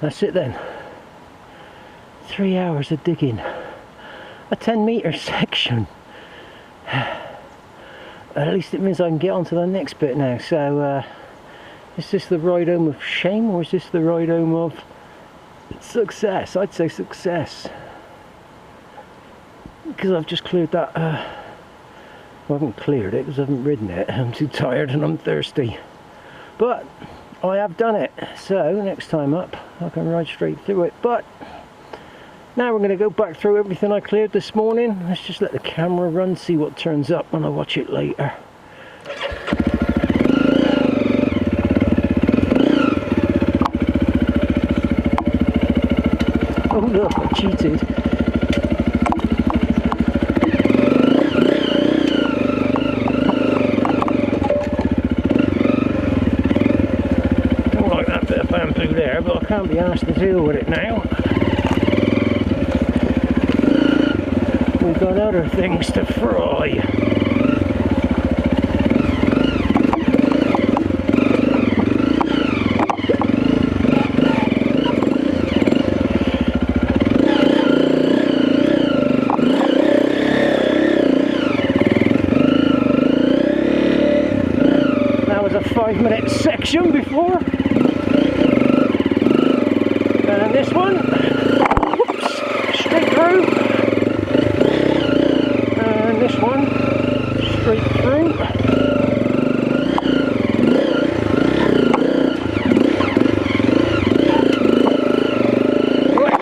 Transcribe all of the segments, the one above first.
That's it then. 3 hours of digging. A 10-metre section. At least it means I can get on to the next bit now. So, is this the ride home of shame, or is this the ride home of success? I'd say success. Because I've just cleared that, well, I haven't cleared it because I haven't ridden it. I'm too tired and I'm thirsty. But I have done it. So, next time up, I can ride straight through it. But now we're going to go back through everything I cleared this morning. Let's just let the camera run, see what turns up when I watch it later. Oh look, I cheated. Don't like that bit of bamboo there, but I can't be asked to deal with it now. We've got other things to fry. That was a 5-minute section before. And this one, whoops, straight through. This one straight through. Right,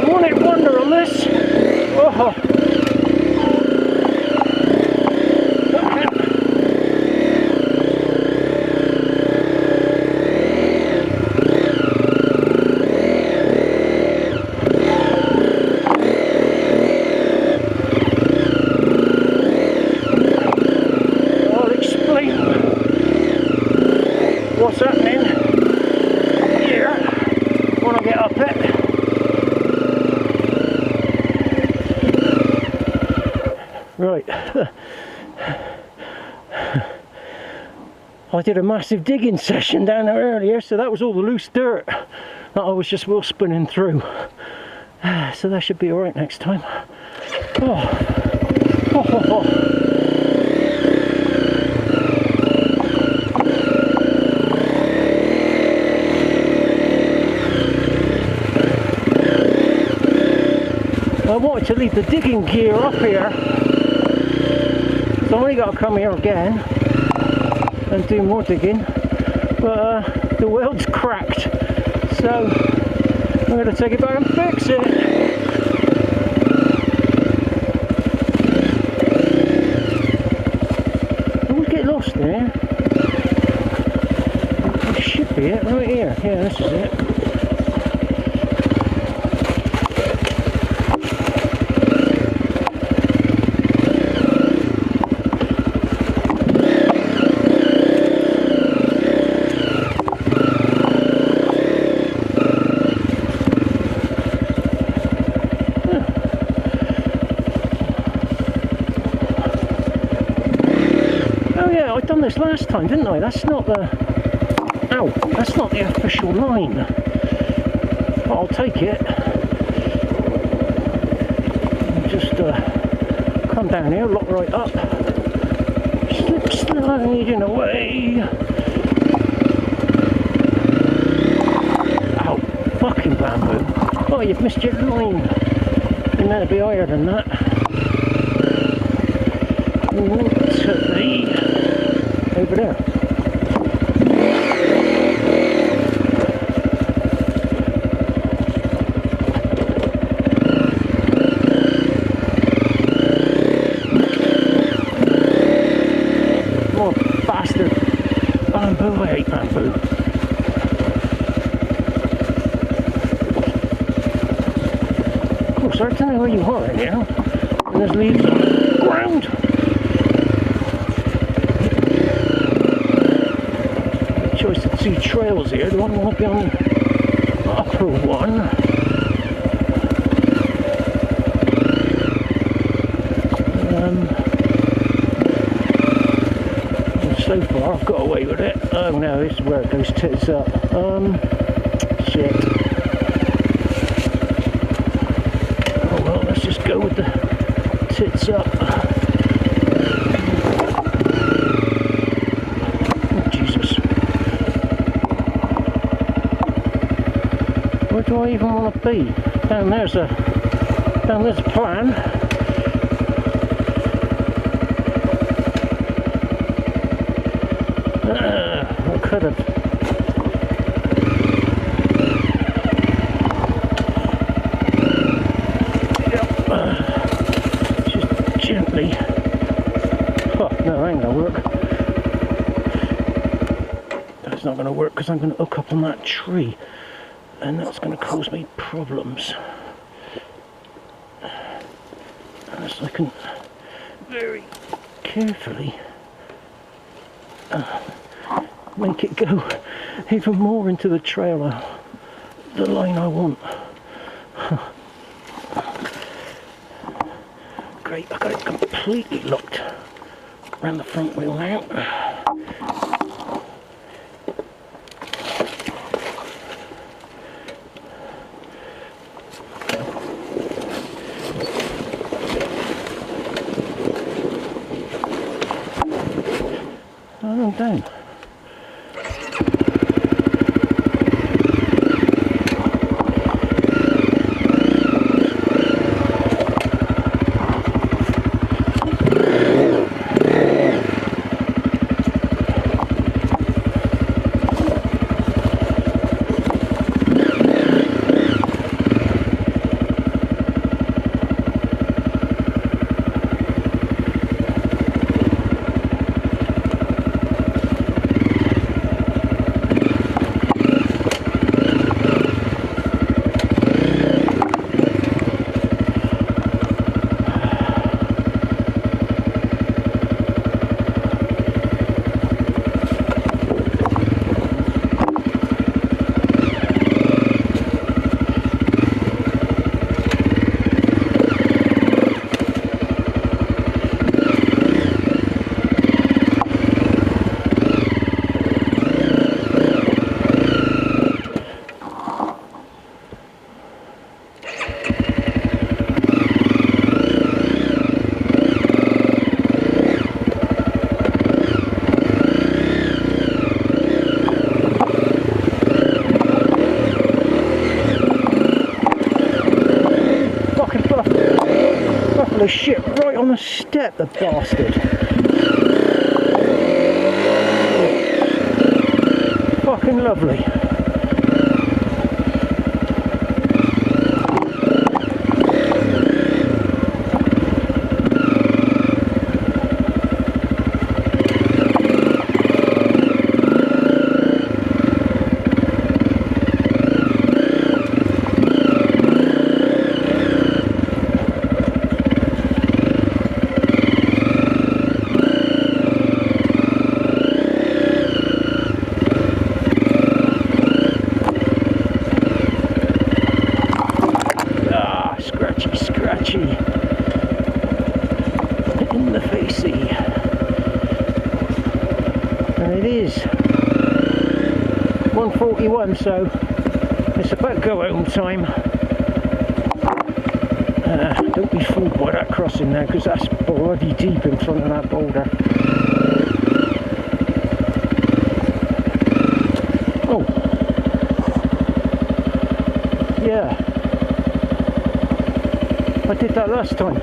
one-hit wonder on this. Oh. What's happening here when I get up it. Right. I did a massive digging session down there earlier, so that was all the loose dirt that I was just wheel spinning through. So that should be alright next time. Oh. I wanted to leave the digging gear up here, so I only got to come here again and do more digging, but the weld's cracked, so I'm going to take it back and fix it. I always get lost there. This should be it right here. Yeah, this is it. I done this last time, didn't I? That's not the... Ow! That's not the official line. But I'll take it. Just come down here, lock right up. Slip sliding away. Ow! Fucking bamboo. Oh, you've missed your line. You're meant to be higher than that. Over there. More bastard bamboo. I hate bamboo. Oh, sorry, tell me where you are right now. And there's leaves on the ground. Choice of two trails here. The one will be on the upper one. So far I've got away with it. Oh no, this is where it goes tits up. Shit. do I even want to be? Down there's a plan. I could have. Just gently. Oh, no, that ain't gonna work. That's not gonna work because I'm gonna hook up on that tree, and that's gonna cause me problems. Unless I can very carefully make it go even more into the trailer, the line I want. Great, I got it completely locked around the front wheel now. Oh, down. Of shit right on the step, the bastard. Fucking lovely. In the facey. And it is 1:41, so it's about go home time. Don't be fooled by that crossing there, because that's bloody deep in front of that boulder. Oh, yeah, I did that last time.